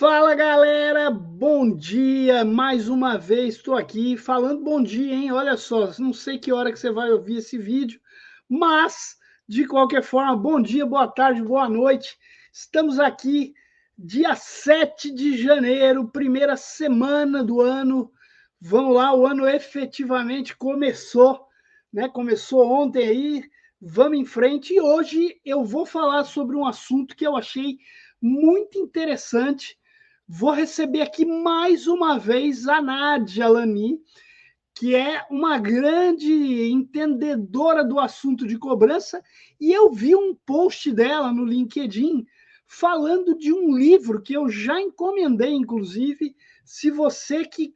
Fala galera, bom dia, mais uma vez estou aqui falando bom dia, hein? Olha só, não sei que hora que você vai ouvir esse vídeo, mas de qualquer forma, bom dia, boa tarde, boa noite. Estamos aqui dia 7 de janeiro, primeira semana do ano. Vamos lá, o ano efetivamente começou, né? Começou ontem aí, vamos em frente. E hoje eu vou falar sobre um assunto que eu achei muito interessante. Vou receber aqui mais uma vez a Nádia Lani, que é uma grande entendedora do assunto de cobrança, e eu vi um post dela no LinkedIn falando de um livro que eu já encomendei, inclusive. Se você que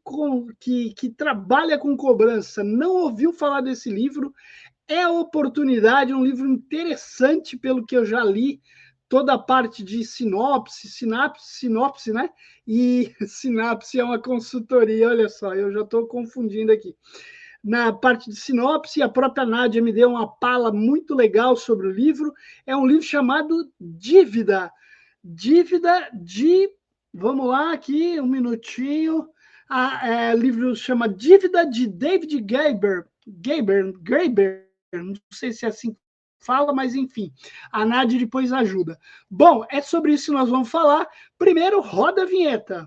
trabalha com cobrança não ouviu falar desse livro, é a oportunidade, um livro interessante pelo que eu já li, toda a parte de sinopse, né? E sinapse é uma consultoria, olha só, eu já estou confundindo aqui. Na parte de sinopse, a própria Nádia me deu uma pala muito legal sobre o livro. É um livro chamado Dívida. Dívida de. Vamos lá, aqui, um minutinho. O livro chama Dívida de David Graeber, não sei se é assim que fala, mas enfim, a Nádia depois ajuda. Bom, é sobre isso que nós vamos falar. Primeiro, roda a vinheta.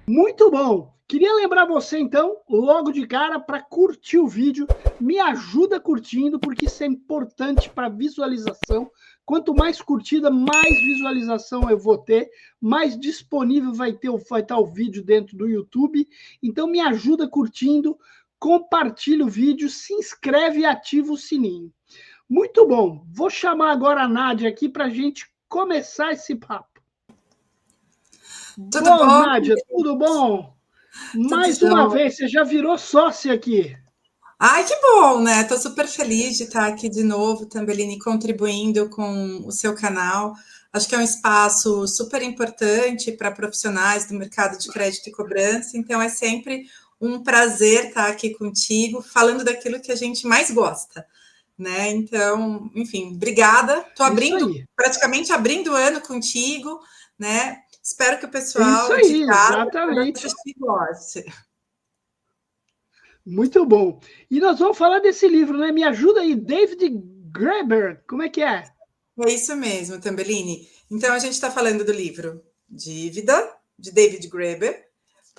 Muito bom! Queria lembrar você, então, logo de cara, para curtir o vídeo. Me ajuda curtindo, porque isso é importante para visualização. Quanto mais curtida, mais visualização eu vou ter, mais disponível vai estar o vídeo dentro do YouTube. Então, me ajuda curtindo, compartilha o vídeo, se inscreve e ativa o sininho. Muito bom! Vou chamar agora a Nádia aqui para a gente começar esse papo. Tudo Bom, bom? Nádia, tudo bom? Tudo Mais uma jóia. vez, você já virou sócia aqui. Ai, que bom, né? Tô super feliz de estar aqui de novo, Tambelini, contribuindo com o seu canal. Acho que é um espaço super importante para profissionais do mercado de crédito e cobrança, então é sempre um prazer estar aqui contigo, falando daquilo que a gente mais gosta, né? Então, enfim, obrigada. Tô Isso abrindo, aí. praticamente abrindo o ano contigo, né? Espero que o Isso pessoal de aí, casa, quando exatamente. assistir, goste. Muito bom. E nós vamos falar desse livro, né? Me ajuda aí, David Graeber. Como é que é? É isso mesmo, Tambellini. Então, a gente está falando do livro Dívida, de David Graeber,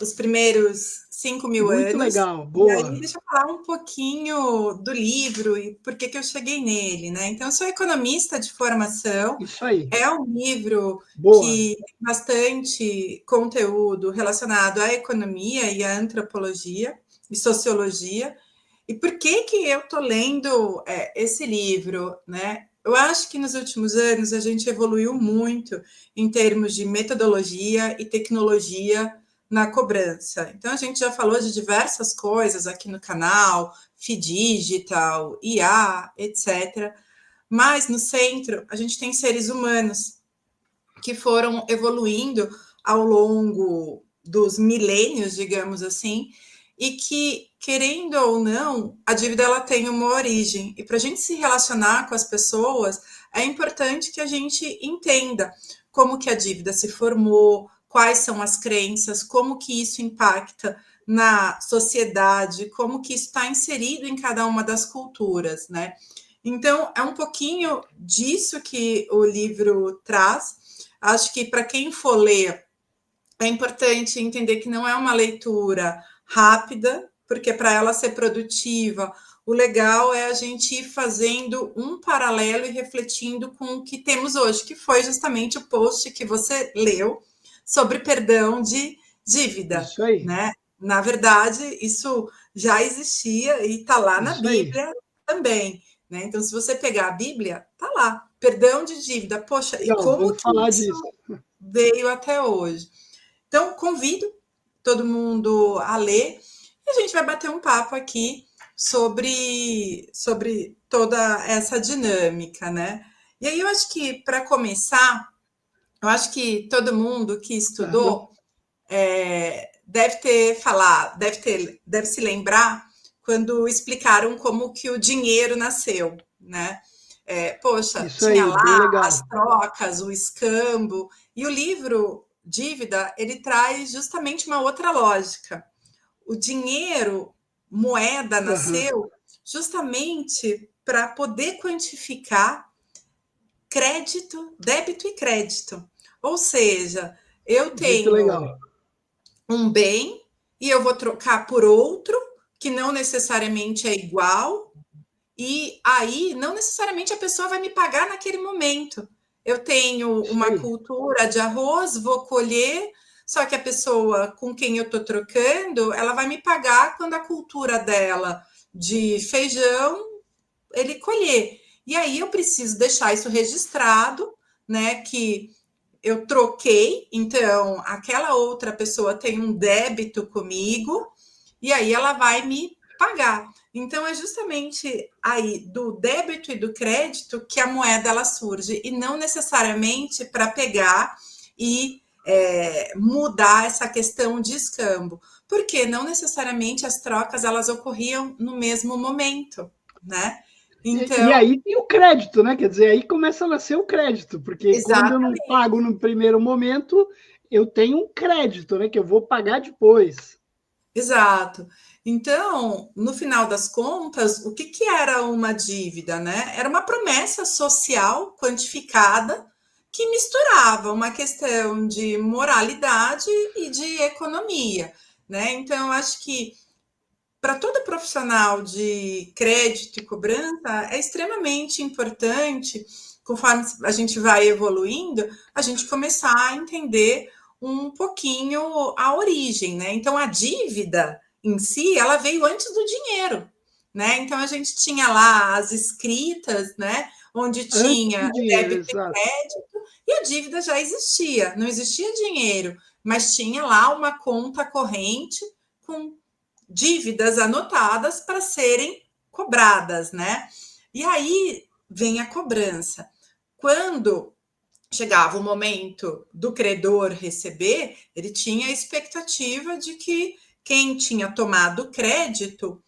os primeiros 5.000 Muito anos. legal, E aí, boa. deixa eu falar um pouquinho do livro e por que eu cheguei nele, né? Então, eu sou economista de formação. Isso aí, É um livro boa. que tem bastante conteúdo relacionado à economia e à antropologia e sociologia. E por que eu estou lendo esse livro, né? Eu acho que nos últimos anos a gente evoluiu muito em termos de metodologia e tecnologia na cobrança. Então, a gente já falou de diversas coisas aqui no canal, FIDigital, IA, etc. Mas no centro, a gente tem seres humanos que foram evoluindo ao longo dos milênios, digamos assim, e que, querendo ou não, a dívida ela tem uma origem. E para a gente se relacionar com as pessoas, é importante que a gente entenda como que a dívida se formou, quais são as crenças, como que isso impacta na sociedade, como que isso está inserido em cada uma das culturas, né? Então, é um pouquinho disso que o livro traz. Acho que para quem for ler, é importante entender que não é uma leitura rápida, porque para ela ser produtiva, o legal é a gente ir fazendo um paralelo e refletindo com o que temos hoje, que foi justamente o post que você leu sobre perdão de dívida, Isso aí, né? Na verdade, isso já existia e está lá na isso aí. Bíblia também, né? Então, se você pegar a Bíblia, tá lá, perdão de dívida. Poxa, e Legal, como vamos que falar isso disso. veio até hoje? Então, convido todo mundo a ler e a gente vai bater um papo aqui sobre toda essa dinâmica, né? E aí eu acho que, para começar, eu acho que todo mundo que Tá, estudou deve se lembrar quando explicaram como que o dinheiro nasceu, né? Poxa, Isso tinha aí, bem lá legal. as trocas, o escambo, e o livro Dívida, ele traz justamente uma outra lógica. O dinheiro, moeda, Aham. nasceu justamente para poder quantificar crédito, débito e crédito. Ou seja, eu Muito tenho legal. um bem e eu vou trocar por outro que não necessariamente é igual, e aí não necessariamente a pessoa vai me pagar naquele momento. Eu tenho Isso uma aí. cultura de arroz, vou colher, só que a pessoa com quem eu estou trocando, ela vai me pagar quando a cultura dela de feijão ele colher. E aí eu preciso deixar isso registrado, né? Que eu troquei, então aquela outra pessoa tem um débito comigo, e aí ela vai me pagar. Então é justamente aí do débito e do crédito que a moeda ela surge, e não necessariamente para pegar e mudar essa questão de escambo, porque não necessariamente as trocas elas ocorriam no mesmo momento, né? E Então, aí tem o crédito, né? Quer dizer, aí começa a nascer o crédito, porque quando eu não exatamente. pago no primeiro momento, eu tenho um crédito, né? Que eu vou pagar depois. Exato. Então, no final das contas, o que, que era uma dívida, né? Era uma promessa social quantificada que misturava uma questão de moralidade e de economia, né? Então, eu acho que para todo profissional de crédito e cobrança é extremamente importante, conforme a gente vai evoluindo, a gente começar a entender um pouquinho a origem, né? Então a dívida em si, ela veio antes do dinheiro, né? Então a gente tinha lá as escritas, né? Onde Antes tinha do o dinheiro, débito e exato. crédito, e a dívida já existia, não existia dinheiro, mas tinha lá uma conta corrente com dívidas anotadas para serem cobradas, né? E aí vem a cobrança. Quando chegava o momento do credor receber, ele tinha a expectativa de que quem tinha tomado crédito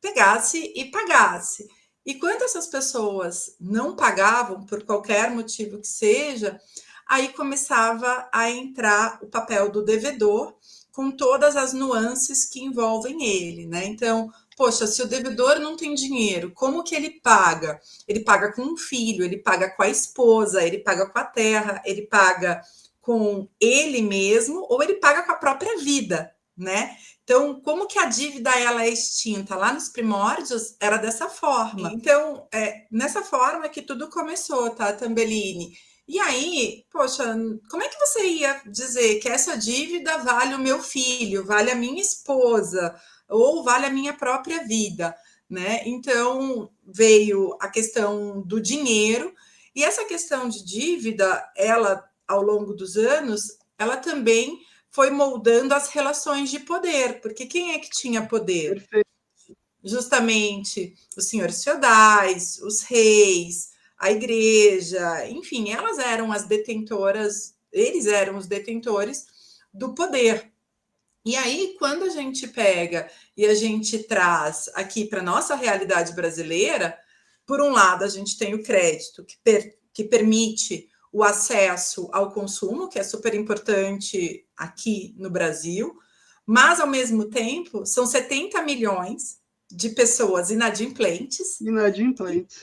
pegasse e pagasse. E quando essas pessoas não pagavam, por qualquer motivo que seja, aí começava a entrar o papel do devedor, com todas as nuances que envolvem ele, né? Então, poxa, se o devedor não tem dinheiro, como que ele paga? Ele paga com um filho, ele paga com a esposa, ele paga com a terra, ele paga com ele mesmo, ou ele paga com a própria vida, né? Então, como que a dívida ela é extinta? Lá nos primórdios era dessa forma. Então, nessa forma que tudo começou, tá, Tambellini? E aí, poxa, como é que você ia dizer que essa dívida vale o meu filho, vale a minha esposa, ou vale a minha própria vida, né? Então, veio a questão do dinheiro, e essa questão de dívida, ela, ao longo dos anos, ela também foi moldando as relações de poder, porque quem é que tinha poder? Perfeito. Justamente os senhores feudais, os reis, a igreja, enfim, elas eram as detentoras, eles eram os detentores do poder. E aí, quando a gente pega e a gente traz aqui para a nossa realidade brasileira, por um lado, a gente tem o crédito, que permite o acesso ao consumo, que é super importante aqui no Brasil, mas, ao mesmo tempo, são 70 milhões de pessoas inadimplentes que, Inadimplente.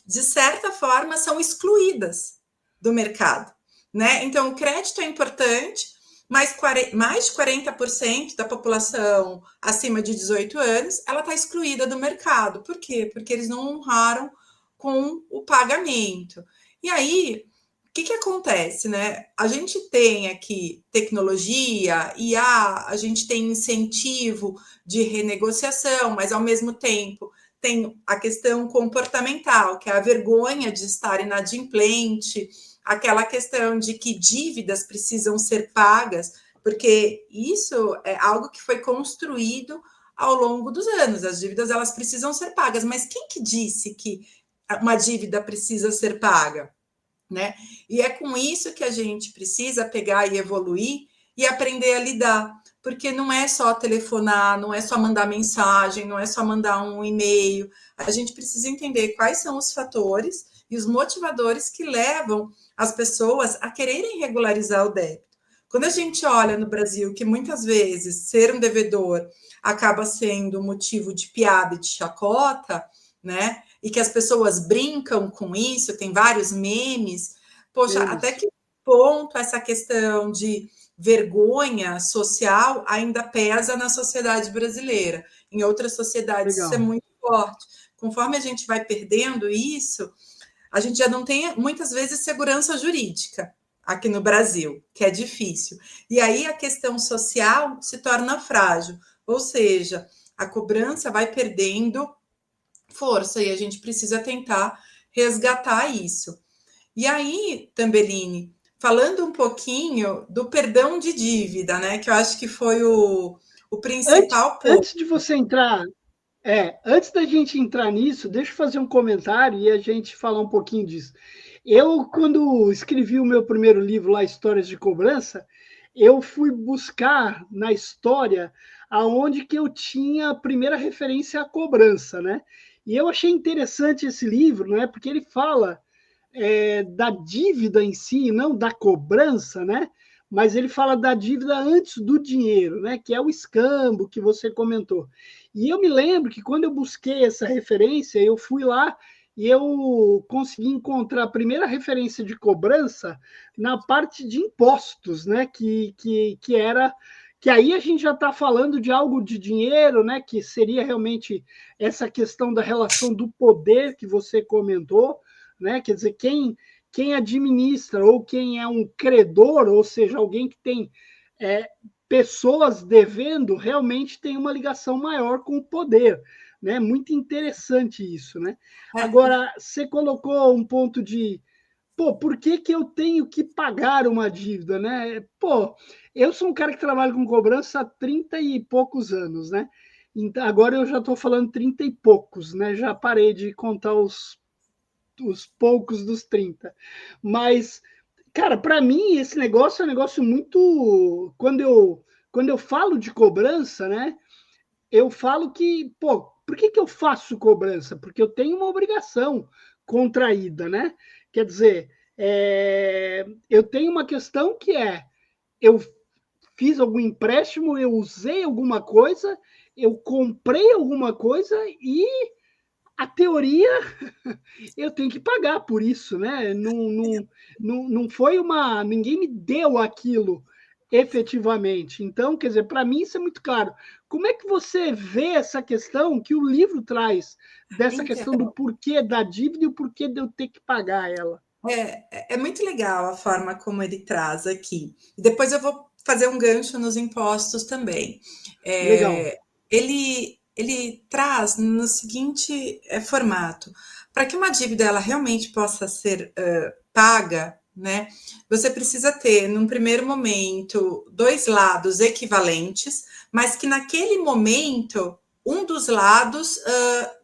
de certa forma, são excluídas do mercado, né? Então, o crédito é importante, mas mais de 40% da população acima de 18 anos, ela está excluída do mercado. Por quê? Porque eles não honraram com o pagamento. E aí, o que acontece, né? A gente tem aqui tecnologia, IA, a gente tem incentivo de renegociação, mas ao mesmo tempo tem a questão comportamental, que é a vergonha de estar inadimplente, aquela questão de que dívidas precisam ser pagas, porque isso é algo que foi construído ao longo dos anos. As dívidas elas precisam ser pagas, mas quem que disse que uma dívida precisa ser paga? Né? E é com isso que a gente precisa pegar e evoluir e aprender a lidar. porque não é só telefonar, não é só mandar mensagem, não é só mandar um e-mail. A gente precisa entender quais são os fatores e os motivadores que levam as pessoas a quererem regularizar o débito. Quando a gente olha no Brasil que muitas vezes ser um devedor acaba sendo motivo de piada e de chacota, né? E que as pessoas brincam com isso, tem vários memes. Poxa, até que ponto essa questão de vergonha social ainda pesa na sociedade brasileira? Em outras sociedades isso é muito forte. Conforme a gente vai perdendo isso, a gente já não tem muitas vezes segurança jurídica aqui no Brasil, que é difícil. E aí a questão social se torna frágil, ou seja, a cobrança vai perdendo força e a gente precisa tentar resgatar isso. E aí, Tambelini, falando um pouquinho do perdão de dívida, né, que eu acho que foi o principal ponto. Antes de você entrar, antes da gente entrar nisso, deixa eu fazer um comentário e a gente falar um pouquinho disso. Eu, quando escrevi o meu primeiro livro lá, Histórias de Cobrança, eu fui buscar na história aonde que eu tinha a primeira referência à cobrança, né? E eu achei interessante esse livro, né? Porque ele fala da dívida em si, não da cobrança, né? Mas ele fala da dívida antes do dinheiro, né? Que é o escambo que você comentou. E eu me lembro que quando eu busquei essa referência, eu fui lá e eu consegui encontrar a primeira referência de cobrança na parte de impostos, né? Que era que aí a gente já está falando de algo de dinheiro, né? Que seria realmente essa questão da relação do poder que você comentou, né? Quer dizer, quem administra ou quem é um credor, ou seja, alguém que tem pessoas devendo, realmente tem uma ligação maior com o poder. Né? Muito interessante isso. Né? Agora, você colocou um ponto de por que, que eu tenho que pagar uma dívida, né? Eu sou um cara que trabalha com cobrança há 30 e poucos anos, né? Então, agora eu já estou falando 30 e poucos, né? Já parei de contar os poucos dos 30. Mas, cara, para mim, esse negócio é um negócio muito. Quando eu falo de cobrança, né? Eu falo que, por que eu faço cobrança? Porque eu tenho uma obrigação contraída, né? Quer dizer, eu tenho uma questão que eu fiz algum empréstimo, eu usei alguma coisa, eu comprei alguma coisa e a teoria eu tenho que pagar por isso, né? Não foi uma. Ninguém me deu aquilo efetivamente. Então, quer dizer, para mim isso é muito claro. Como é que você vê essa questão que o livro traz, dessa questão do porquê da dívida e o porquê de eu ter que pagar ela? É muito legal a forma como ele traz aqui. Depois eu vou fazer um gancho nos impostos também. Legal. Ele traz no seguinte formato: para que uma dívida ela realmente possa ser paga, né? Você precisa ter, num primeiro momento, dois lados equivalentes, mas que naquele momento um dos lados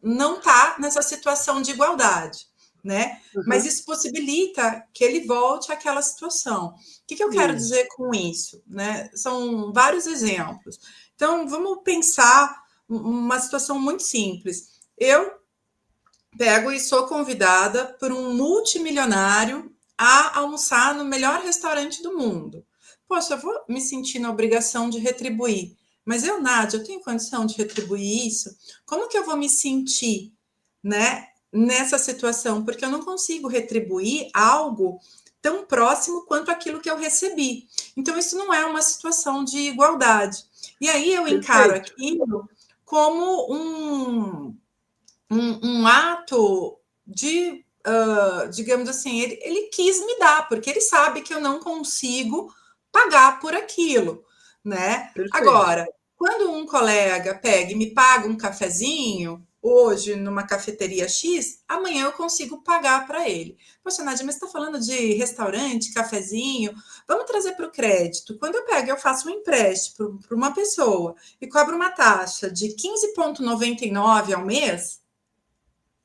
não está nessa situação de igualdade, né? Mas isso possibilita que ele volte àquela situação. O que eu quero dizer com isso? Né? São vários exemplos. Então, vamos pensar uma situação muito simples. Eu pego e sou convidada por um multimilionário a almoçar no melhor restaurante do mundo. Poxa, eu vou me sentir na obrigação de retribuir. Mas eu, Nádia, eu tenho condição de retribuir isso? Como que eu vou me sentir, né, nessa situação? Porque eu não consigo retribuir algo tão próximo quanto aquilo que eu recebi. Então, isso não é uma situação de igualdade. E aí eu encaro aquilo como um ato de, digamos assim, ele quis me dar, porque ele sabe que eu não consigo pagar por aquilo, né? Perfeito. Agora, quando um colega pega e me paga um cafezinho, hoje numa cafeteria X, amanhã eu consigo pagar para ele. Poxa, Nádia, mas você está falando de restaurante, cafezinho, vamos trazer para o crédito. Quando eu pego, eu faço um empréstimo para uma pessoa e cobro uma taxa de 15,99 ao mês,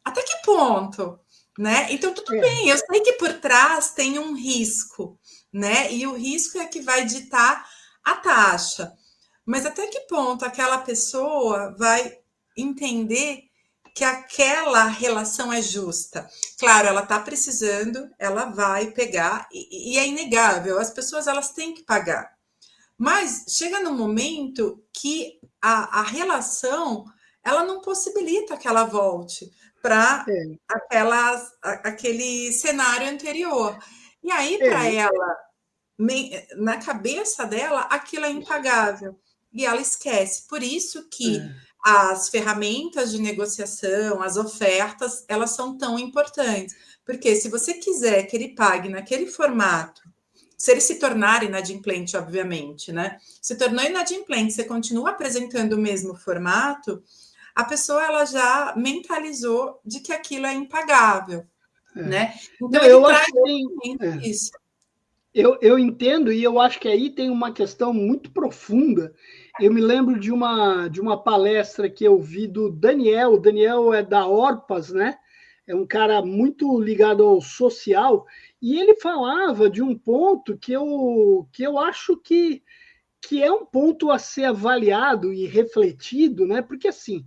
até que ponto? Né? Então, tudo bem, eu sei que por trás tem um risco, né? E o risco é que vai ditar a taxa. mas até que ponto aquela pessoa vai entender que aquela relação é justa? Claro, ela está precisando, ela vai pegar, e é inegável, as pessoas elas têm que pagar. Mas chega num momento que a relação ela não possibilita que ela volte para É, aquele cenário anterior. E aí, para é, ela, na cabeça dela, aquilo é impagável. E ela esquece. Por isso que é, as ferramentas de negociação, as ofertas, elas são tão importantes. Porque se você quiser que ele pague naquele formato, se ele se tornar inadimplente, obviamente, né? Se tornou inadimplente, você continua apresentando o mesmo formato, a pessoa ela já mentalizou de que aquilo é impagável, é. né? Então Não, ele eu acho traz que tem. É. isso. Eu entendo e eu acho que aí tem uma questão muito profunda. Eu me lembro de uma palestra que eu vi do Daniel. O Daniel é da Orpas, né? É um cara muito ligado ao social. E ele falava de um ponto que eu acho que é um ponto a ser avaliado e refletido, né? Porque assim,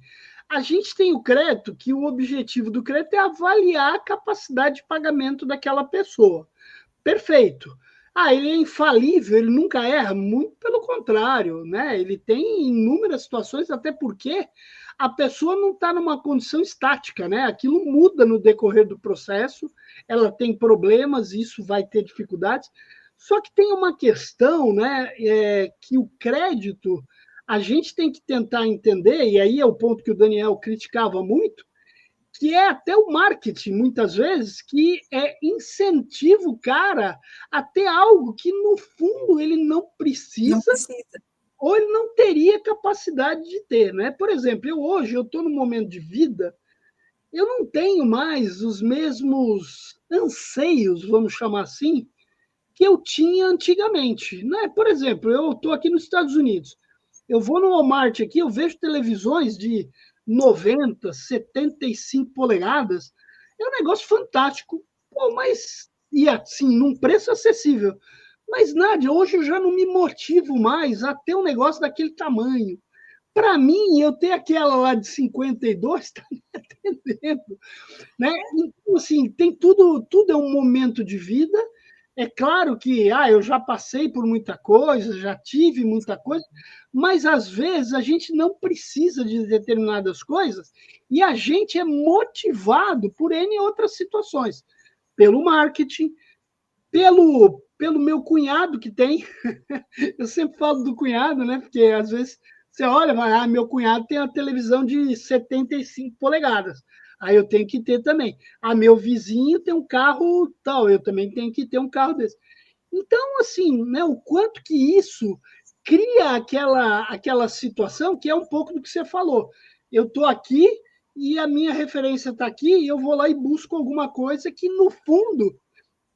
a gente tem o crédito, que o objetivo do crédito é avaliar a capacidade de pagamento daquela pessoa. Perfeito. Ah, ele é infalível, ele nunca erra, muito pelo contrário, né? Ele tem inúmeras situações, até porque a pessoa não está numa condição estática, né? Aquilo muda no decorrer do processo, ela tem problemas, isso vai ter dificuldades. Só que tem uma questão, né? Que o crédito a gente tem que tentar entender, e aí é o ponto que o Daniel criticava muito, que é até o marketing, muitas vezes, que incentiva o cara a ter algo que, no fundo, ele não Não precisa precisa. ou ele não teria capacidade de ter. Né? Por exemplo, hoje eu estou num momento de vida, eu não tenho mais os mesmos anseios, vamos chamar assim, que eu tinha antigamente. Né? Por exemplo, eu estou aqui nos Estados Unidos. Eu vou no Walmart aqui, eu vejo televisões de 90, 75 polegadas. É um negócio fantástico. Pô, mas, e assim, num preço acessível. Mas, Nádia, hoje eu já não me motivo mais a ter um negócio daquele tamanho. Para mim, eu ter aquela lá de 52 está me atendendo. Né? Então, assim, tem tudo é um momento de vida. É claro que eu já passei por muita coisa, já tive muita coisa, mas às vezes a gente não precisa de determinadas coisas e a gente é motivado por N outras situações, pelo marketing, pelo meu cunhado que tem. Eu sempre falo do cunhado, né? Porque às vezes você olha, mas meu cunhado tem uma televisão de 75 polegadas. Aí eu tenho que ter também. Meu vizinho tem um carro tal, eu também tenho que ter um carro desse. Então, assim, né, o quanto que isso cria aquela situação que é um pouco do que você falou. Eu estou aqui e a minha referência está aqui e eu vou lá e busco alguma coisa que, no fundo,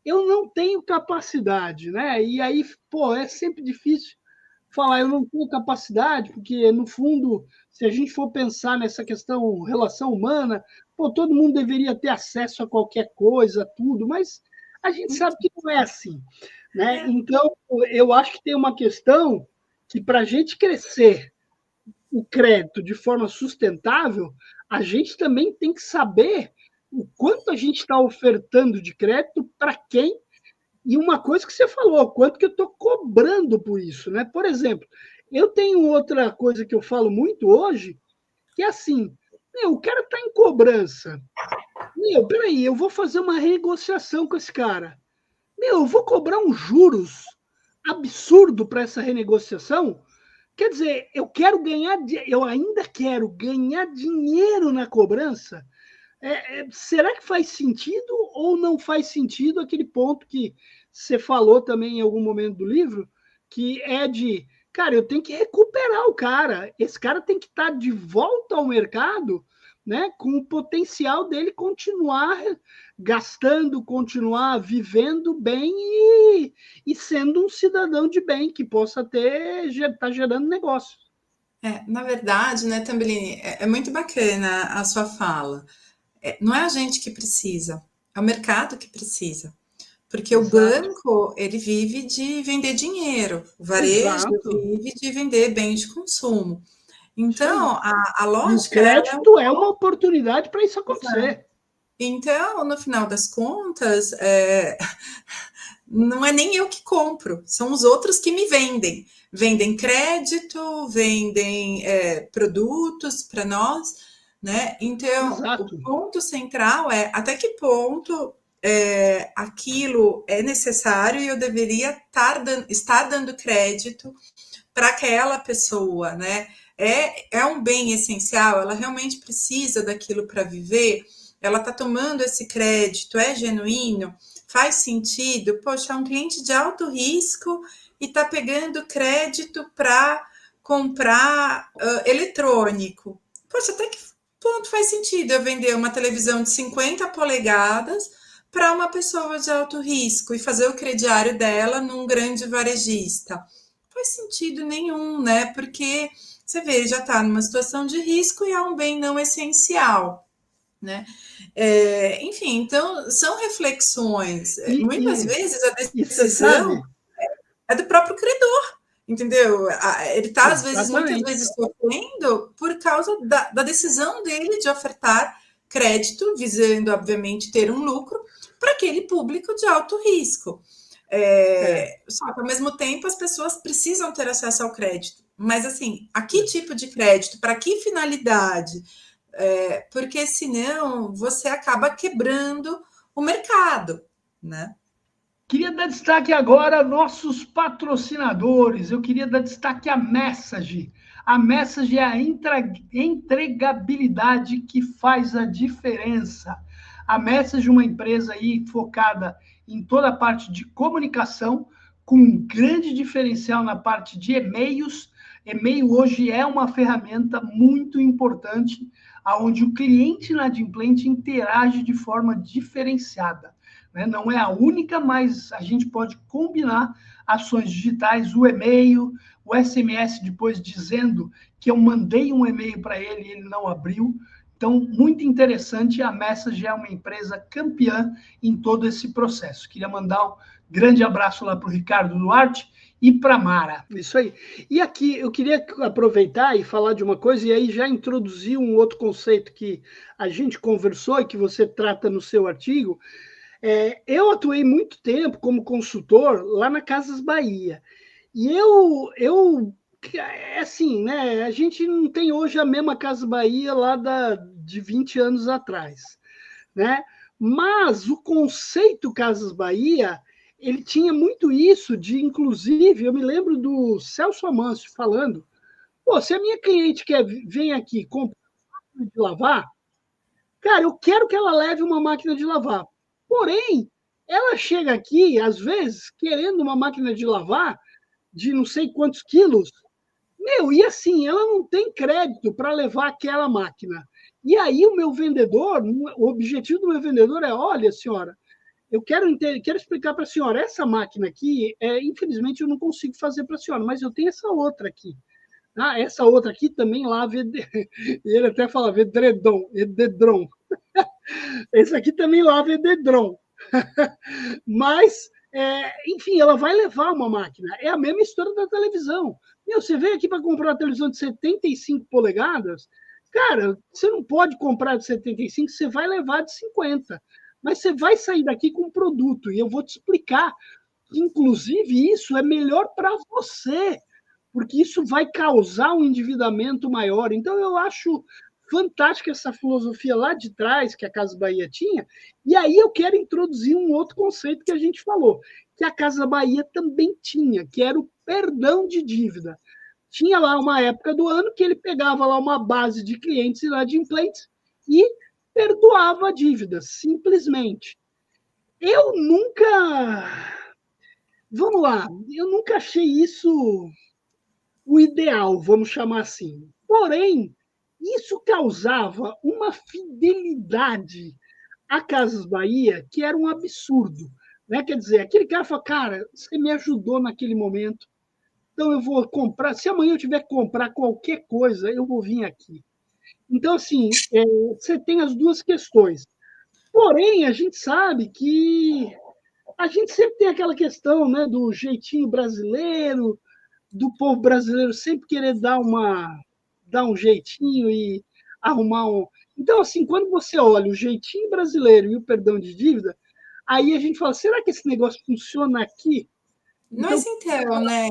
eu não tenho capacidade, né? E aí, pô, é sempre difícil falar eu não tenho capacidade, porque, no fundo, se a gente for pensar nessa questão relação humana, pô, todo mundo deveria ter acesso a qualquer coisa, tudo, mas a gente sabe que não é assim, né? É, Então, eu acho que tem uma questão que, para a gente crescer o crédito de forma sustentável, a gente também tem que saber o quanto a gente está ofertando de crédito para quem e uma coisa que você falou, quanto que eu estou cobrando por isso, né? Por exemplo, eu tenho outra coisa que eu falo muito hoje, que é assim, o cara está em cobrança. Peraí, eu vou fazer uma renegociação com esse cara. Eu vou cobrar uns juros absurdo para essa renegociação. Quer dizer, eu ainda quero ganhar dinheiro na cobrança. Será que faz sentido ou não faz sentido aquele ponto que você falou também em algum momento do livro, que é de, cara, eu tenho que recuperar o cara. Esse cara tem que estar de volta ao mercado, né, com o potencial dele continuar gastando, continuar vivendo bem e sendo um cidadão de bem que possa estar gerando negócio. na verdade, né, Tambelini, é muito bacana a sua fala. Não é a gente que precisa, é o mercado que precisa. Porque o banco, ele vive de vender dinheiro, o varejo vive de vender bens de consumo. Então, a lógica... E o crédito é uma oportunidade para isso acontecer. Então, no final das contas, não é nem eu que compro, são os outros que me vendem. Vendem crédito, vendem produtos para nós, né? Então, o ponto central é até que ponto aquilo é necessário e eu deveria estar dando crédito para aquela pessoa, né? É um bem essencial, ela realmente precisa daquilo para viver, ela está tomando esse crédito, é genuíno, faz sentido? Poxa, é um cliente de alto risco e está pegando crédito para comprar eletrônico. Poxa, até que ponto faz sentido eu vender uma televisão de 50 polegadas para uma pessoa de alto risco e fazer o crediário dela num grande varejista? Faz sentido nenhum, né? Porque você vê, já está numa situação de risco e é um bem não essencial, né? Enfim, então são reflexões. Muitas vezes a decisão é do próprio credor, entendeu? Ele está, às vezes, muitas vezes sofrendo por causa da decisão dele de ofertar crédito, visando, obviamente, ter um lucro para aquele público de alto risco. Só que, ao mesmo tempo, as pessoas precisam ter acesso ao crédito. Mas, assim, a que tipo de crédito? Para que finalidade? Porque, senão, você acaba quebrando o mercado, né? Queria dar destaque agora aos nossos patrocinadores. Eu queria dar destaque à Message. A Message é a entregabilidade que faz a diferença. A Message é uma empresa aí focada em toda a parte de comunicação, com um grande diferencial na parte de e-mails. E-mail hoje é uma ferramenta muito importante, onde o cliente inadimplente interage de forma diferenciada. Não é a única, mas a gente pode combinar ações digitais, o e-mail, o SMS depois dizendo que eu mandei um e-mail para ele e ele não abriu. Então, muito interessante, a Message é uma empresa campeã em todo esse processo. Queria mandar um grande abraço lá para o Ricardo Duarte e para a Mara. Isso aí. E aqui, eu queria aproveitar e falar de uma coisa, e aí já introduzir um outro conceito que a gente conversou e que você trata no seu artigo. Eu atuei muito tempo como consultor lá na Casas Bahia. E assim, né? A gente não tem hoje a mesma Casas Bahia lá de 20 anos atrás, né? Mas o conceito Casas Bahia, ele tinha muito isso de, inclusive, eu me lembro do Celso Amâncio falando, se a minha cliente vem aqui comprar uma máquina de lavar, cara, eu quero que ela leve uma máquina de lavar. Porém, ela chega aqui, às vezes, querendo uma máquina de lavar de não sei quantos quilos. E assim, ela não tem crédito para levar aquela máquina. E aí o meu vendedor, o objetivo do meu vendedor é, olha, senhora, eu quero explicar para a senhora, essa máquina aqui, infelizmente eu não consigo fazer para a senhora, mas eu tenho essa outra aqui. Essa outra aqui também lava, ele até fala edredom. Esse aqui também lava edredom. Mas, enfim, ela vai levar uma máquina. É a mesma história da televisão. Você vem aqui para comprar uma televisão de 75 polegadas, cara, você não pode comprar de 75, você vai levar de 50. Mas você vai sair daqui com um produto, e eu vou te explicar. Inclusive, isso é melhor para você, porque isso vai causar um endividamento maior. Então, eu acho fantástica essa filosofia lá de trás que a Casa Bahia tinha. E aí eu quero introduzir um outro conceito que a gente falou, que a Casa Bahia também tinha, que era o perdão de dívida. Tinha lá uma época do ano que ele pegava lá uma base de clientes inadimplentes e perdoava a dívida, simplesmente. Eu nunca achei isso o ideal, vamos chamar assim. Porém, isso causava uma fidelidade à Casas Bahia que era um absurdo. Né? Quer dizer, aquele cara fala, cara, você me ajudou naquele momento, então eu vou comprar. Se amanhã eu tiver que comprar qualquer coisa, eu vou vir aqui. Então, assim, você tem as duas questões. Porém, a gente sabe que a gente sempre tem aquela questão, né, do jeitinho brasileiro, do povo brasileiro sempre querer dar um jeitinho e arrumar um. Então, assim, quando você olha o jeitinho brasileiro e o perdão de dívida, aí a gente fala, será que esse negócio funciona aqui? Então, Mas então, né?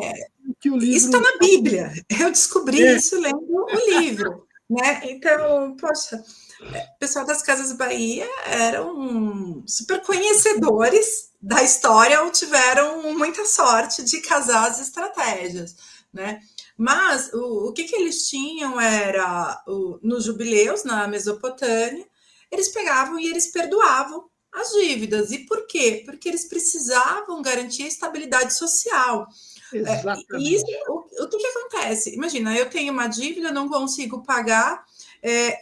que o Isso está livro. na Bíblia. Eu descobri É, isso lendo o livro, né? Então, poxa, o pessoal das Casas Bahia eram super conhecedores da história ou tiveram muita sorte de casar as estratégias, né? Mas o que eles tinham era, nos jubileus, na Mesopotâmia, eles pegavam e eles perdoavam as dívidas. E por quê? Porque eles precisavam garantir a estabilidade social. E isso, exatamente. o que acontece? Imagina, eu tenho uma dívida, não consigo pagar,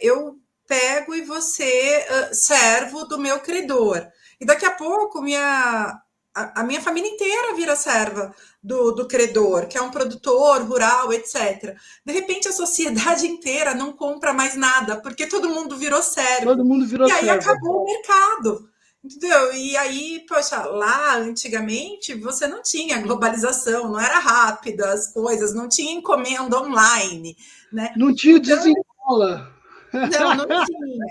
eu pego e você servo do meu credor. E daqui a pouco a minha família inteira vira serva do credor, que é um produtor rural, etc. De repente, a sociedade inteira não compra mais nada, porque todo mundo virou Todo servo. mundo virou E aí servo. acabou o mercado. Entendeu? E aí, poxa, lá antigamente você não tinha globalização, não era rápida as coisas, não tinha encomenda online, né? Não tinha o Então, desenrola. não tinha.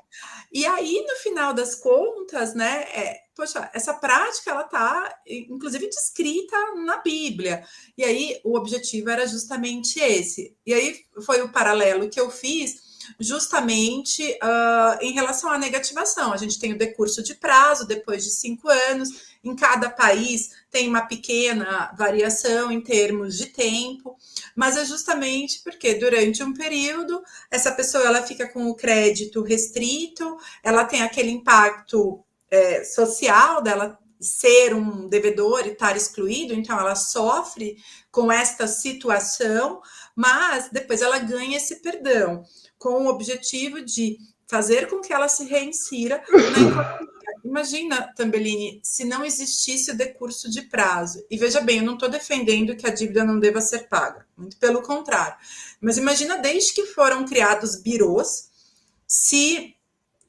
E aí, no final das contas, né, poxa, essa prática, ela está, inclusive, descrita na Bíblia. E aí, o objetivo era justamente esse. E aí, foi o paralelo que eu fiz justamente em relação à negativação. A gente tem o decurso de prazo, depois de 5 anos, em cada país tem uma pequena variação em termos de tempo, mas é justamente porque durante um período essa pessoa ela fica com o crédito restrito, ela tem aquele impacto social dela ser um devedor e estar excluído, então ela sofre com esta situação, mas depois ela ganha esse perdão, com o objetivo de fazer com que ela se reinsira na economia. Imagina, Tambellini, se não existisse o decurso de prazo. E veja bem, eu não estou defendendo que a dívida não deva ser paga, muito pelo contrário. Mas imagina, desde que foram criados birôs, se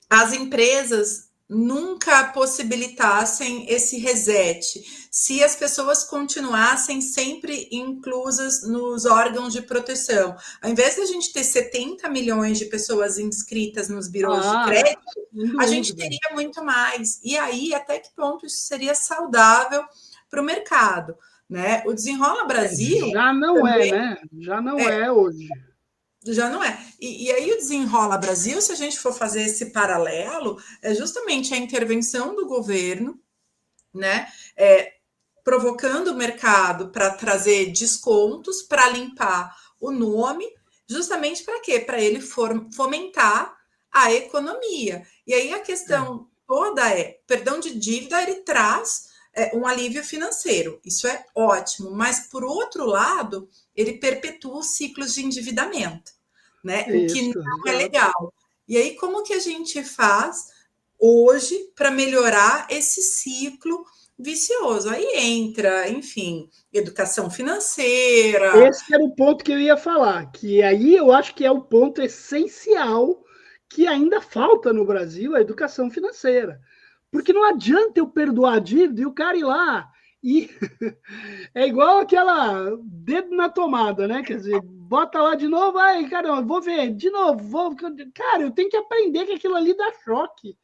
as empresas nunca possibilitassem esse reset, se as pessoas continuassem sempre inclusas nos órgãos de proteção. Ao invés de a gente ter 70 milhões de pessoas inscritas nos birôs de crédito, Sem a gente dúvida. teria muito mais. E aí, até que ponto isso seria saudável para o mercado? Né? O Desenrola Brasil Já não é, também né? Já não é hoje. já não é. E aí o Desenrola Brasil, se a gente for fazer esse paralelo, é justamente a intervenção do governo, né? Provocando o mercado para trazer descontos, para limpar o nome, justamente para quê? Para ele fomentar a economia. E aí a questão toda perdão de dívida, ele traz um alívio financeiro. Isso é ótimo, mas por outro lado, ele perpetua os ciclos de endividamento, né? O que Isso, não é exato. legal. E aí, como que a gente faz hoje para melhorar esse ciclo vicioso? Aí entra, enfim, educação financeira. Esse era o ponto que eu ia falar, que aí eu acho que é o ponto essencial que ainda falta no Brasil, a educação financeira. Porque não adianta eu perdoar a dívida e o cara ir lá e é igual aquela dedo na tomada, né? Quer dizer, bota lá de novo, ai, caramba, vou ver, de novo, vou. Cara, eu tenho que aprender que aquilo ali dá choque.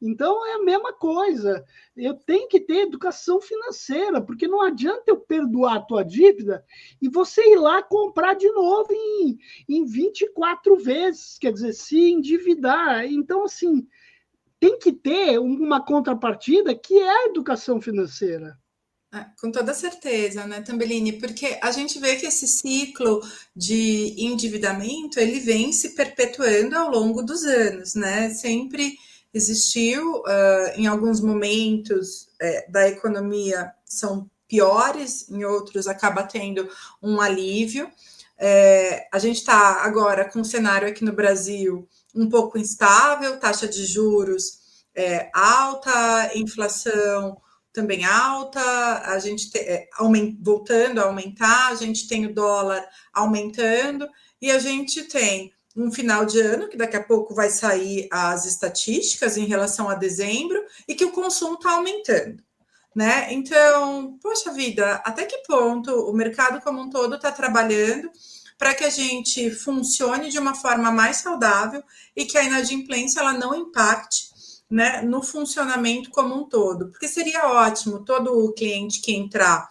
Então é a mesma coisa. Eu tenho que ter educação financeira, porque não adianta eu perdoar a tua dívida e você ir lá comprar de novo em 24 vezes, quer dizer, se endividar. Então, assim, tem que ter uma contrapartida que é a educação financeira. Com toda certeza, né, Tambellini? Porque a gente vê que esse ciclo de endividamento ele vem se perpetuando ao longo dos anos, né? Sempre existiu, em alguns momentos da economia são piores, em outros acaba tendo um alívio. A gente está agora com um cenário aqui no Brasil um pouco instável, taxa de juros alta, inflação também alta, a gente voltando a aumentar, a gente tem o dólar aumentando e a gente tem um final de ano, que daqui a pouco vai sair as estatísticas em relação a dezembro, e que o consumo está aumentando. né? Então, poxa vida, até que ponto o mercado como um todo está trabalhando para que a gente funcione de uma forma mais saudável e que a inadimplência ela não impacte, né, no funcionamento como um todo? Porque seria ótimo todo cliente que entrar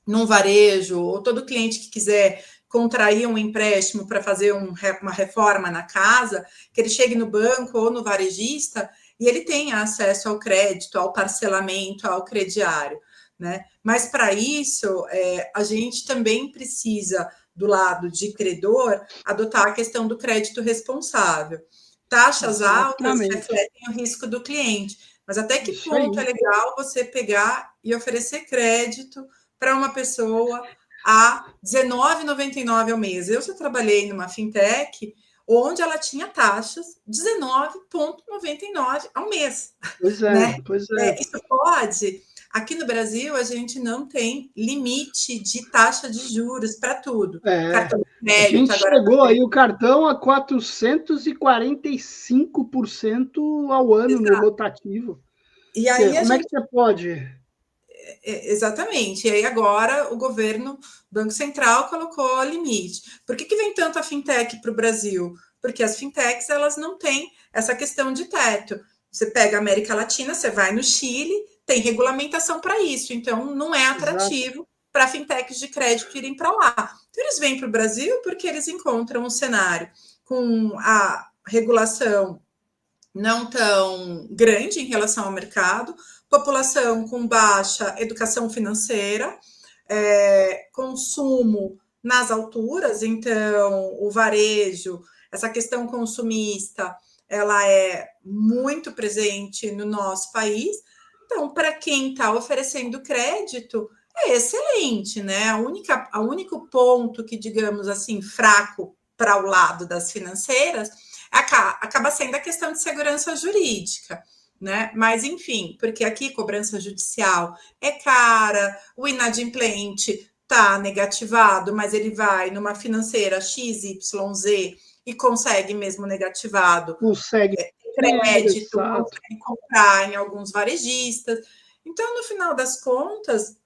num varejo, ou todo cliente que quiser contrair um empréstimo para fazer uma reforma na casa, que ele chegue no banco ou no varejista e ele tenha acesso ao crédito, ao parcelamento, ao crediário, né? Mas para isso, a gente também precisa, do lado de credor, adotar a questão do crédito responsável. Taxas altas Exatamente. refletem o risco do cliente, mas até que Isso ponto é aí. legal você pegar e oferecer crédito para uma pessoa a R$19,99 ao mês? Eu já trabalhei numa fintech onde ela tinha taxas R$19,99 ao mês, Pois é, né? pois é. Isso pode. Aqui no Brasil, a gente não tem limite de taxa de juros para tudo. É, Cartão de a crédito gente agora está chegou aí sendo. o cartão a 445% ao ano no rotativo. E aí a Como é que gente. você pode? Exatamente. E aí agora o governo, o Banco Central, colocou limite. Por que vem tanta fintech para o Brasil? Porque as fintechs elas não têm essa questão de teto. Você pega a América Latina, você vai no Chile, tem regulamentação para isso, então não é Exato. atrativo para fintechs de crédito irem para lá. Então eles vêm para o Brasil porque eles encontram um cenário com a regulação não tão grande em relação ao mercado, população com baixa educação financeira, consumo nas alturas, então o varejo, essa questão consumista, ela é muito presente no nosso país. Então, para quem está oferecendo crédito, é excelente, né? A único ponto que, digamos assim, fraco para o lado das financeiras acaba sendo a questão de segurança jurídica, né? Mas, enfim, porque aqui cobrança judicial é cara, o inadimplente está negativado, mas ele vai numa financeira XYZ e consegue mesmo negativado Consegue dinheiro, crédito, exato. consegue comprar em alguns varejistas. Então, no final das contas,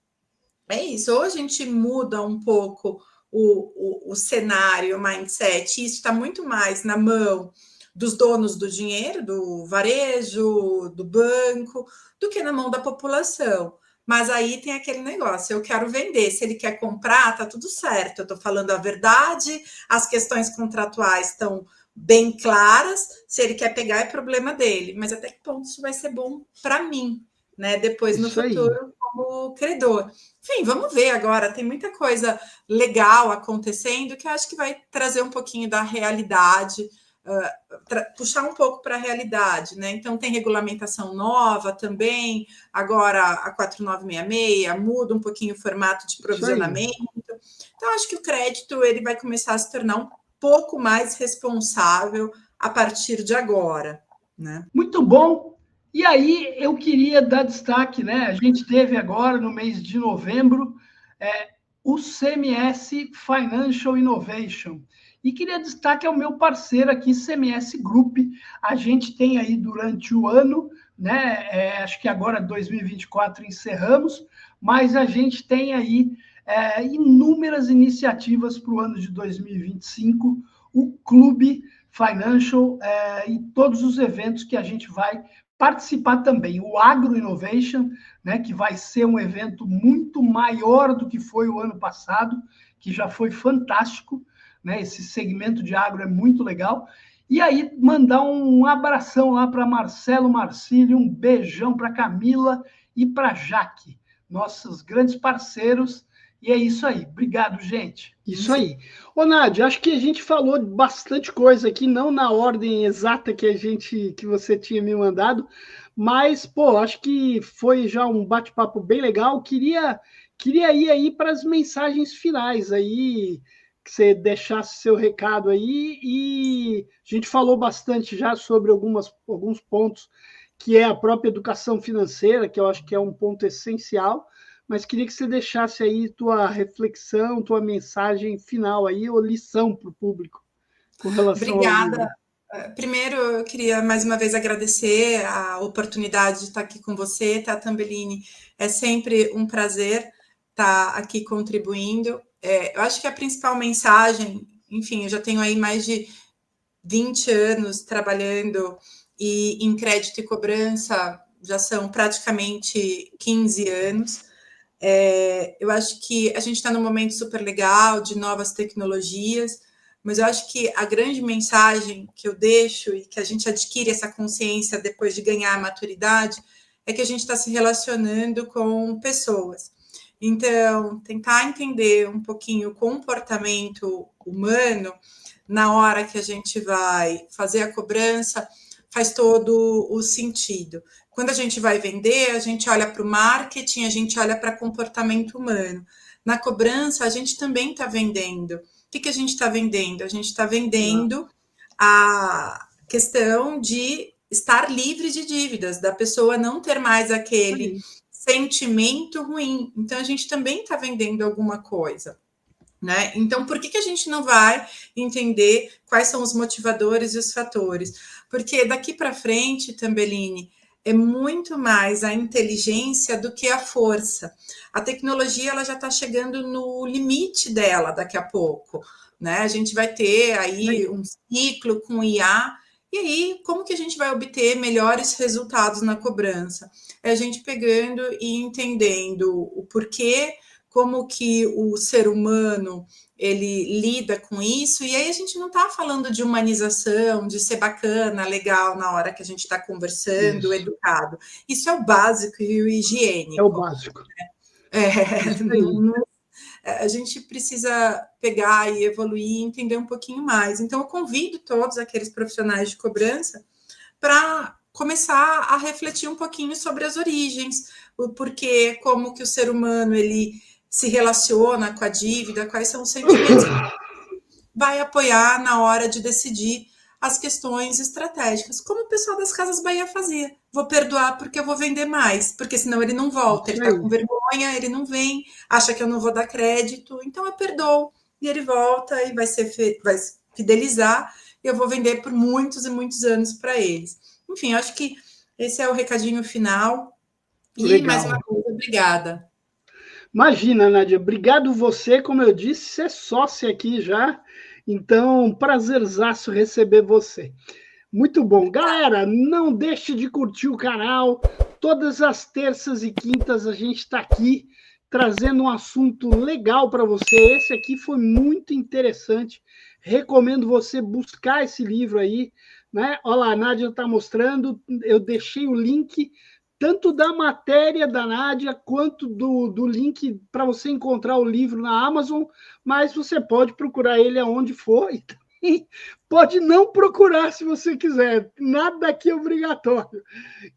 é isso. Ou a gente muda um pouco o cenário, o mindset, isso está muito mais na mão dos donos do dinheiro, do varejo, do banco, do que na mão da população. Mas aí tem aquele negócio, eu quero vender, se ele quer comprar, tá tudo certo, eu estou falando a verdade, as questões contratuais estão bem claras, se ele quer pegar é problema dele, mas até que ponto isso vai ser bom para mim, né? Depois no Isso aí. futuro, como credor. Enfim, vamos ver agora. Tem muita coisa legal acontecendo que eu acho que vai trazer um pouquinho da realidade, puxar um pouco para a realidade, né? Então, tem regulamentação nova também, agora a 4966 muda um pouquinho o formato de Isso aí. provisionamento. Então, acho que o crédito ele vai começar a se tornar um pouco mais responsável a partir de agora, né? Muito bom. E aí eu queria dar destaque, né? A gente teve agora no mês de novembro o CMS Financial Innovation. E queria destaque ao meu parceiro aqui, CMS Group. A gente tem aí durante o ano, né? Acho que agora 2024 encerramos, mas a gente tem aí inúmeras iniciativas para o ano de 2025. O Clube Financial e todos os eventos que a gente vai participar também. O Agro Innovation, né, que vai ser um evento muito maior do que foi o ano passado, que já foi fantástico, né? Esse segmento de agro é muito legal. E aí, mandar um abração lá para Marcelo Marcílio, um beijão para Camila e para Jaque, nossos grandes parceiros. E é isso aí. Obrigado, gente. Isso aí. Ô, Nádia, acho que a gente falou bastante coisa aqui, não na ordem exata que você tinha me mandado, mas, pô, acho que foi já um bate-papo bem legal. Queria ir aí para as mensagens finais aí, que você deixasse seu recado aí, e a gente falou bastante já sobre alguns pontos, que é a própria educação financeira, que eu acho que é um ponto essencial, mas queria que você deixasse aí tua reflexão, tua mensagem final aí, ou lição para o público com relação ao Obrigada. livro. Primeiro, eu queria mais uma vez agradecer a oportunidade de estar aqui com você, tá, Tambellini? É sempre um prazer estar aqui contribuindo. Eu acho que a principal mensagem, enfim, eu já tenho aí mais de 20 anos trabalhando e em crédito e cobrança já são praticamente 15 anos. Eu acho que a gente está num momento super legal de novas tecnologias, mas eu acho que a grande mensagem que eu deixo e que a gente adquire essa consciência depois de ganhar a maturidade é que a gente está se relacionando com pessoas. Então, tentar entender um pouquinho o comportamento humano na hora que a gente vai fazer a cobrança faz todo o sentido. Quando a gente vai vender, a gente olha para o marketing, a gente olha para comportamento humano. Na cobrança, a gente também está vendendo. O que a gente está vendendo? A gente está vendendo a questão de estar livre de dívidas, da pessoa não ter mais aquele sentimento ruim. Então, a gente também está vendendo alguma coisa. Né? Então, por que a gente não vai entender quais são os motivadores e os fatores? Porque daqui para frente, Tambellini, é muito mais a inteligência do que a força. A tecnologia ela já está chegando no limite dela daqui a pouco. Né? A gente vai ter aí um ciclo com IA, e aí como que a gente vai obter melhores resultados na cobrança? É a gente pegando e entendendo o porquê, como que o ser humano ele lida com isso, e aí a gente não está falando de humanização, de ser bacana, legal na hora que a gente está conversando, educado. Isso é o básico e o higiênico. É o básico. A gente precisa pegar e evoluir e entender um pouquinho mais. Então, eu convido todos aqueles profissionais de cobrança para começar a refletir um pouquinho sobre as origens, o porquê, como que o ser humano ele se relaciona com a dívida, quais são os sentimentos que vai apoiar na hora de decidir as questões estratégicas, como o pessoal das Casas Bahia fazia. Vou perdoar porque eu vou vender mais, porque senão ele não volta, ele está com vergonha, ele não vem, acha que eu não vou dar crédito, então eu perdoo, e ele volta e vai fidelizar, e eu vou vender por muitos e muitos anos para eles. Enfim, acho que esse é o recadinho final. E, mais uma vez, obrigada. Imagina, Nádia, obrigado você, como eu disse, você é sócia aqui já, então prazerzaço receber você. Muito bom. Galera, não deixe de curtir o canal, todas as terças e quintas a gente está aqui trazendo um assunto legal para você, esse aqui foi muito interessante, recomendo você buscar esse livro aí, né? Olha lá, a Nádia está mostrando, eu deixei o link tanto da matéria da Nádia, quanto do link para você encontrar o livro na Amazon, mas você pode procurar ele aonde for e pode não procurar se você quiser, nada aqui é obrigatório.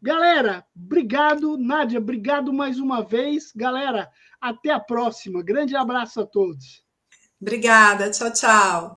Galera, obrigado, Nádia, obrigado mais uma vez. Galera, até a próxima. Grande abraço a todos. Obrigada, tchau, tchau.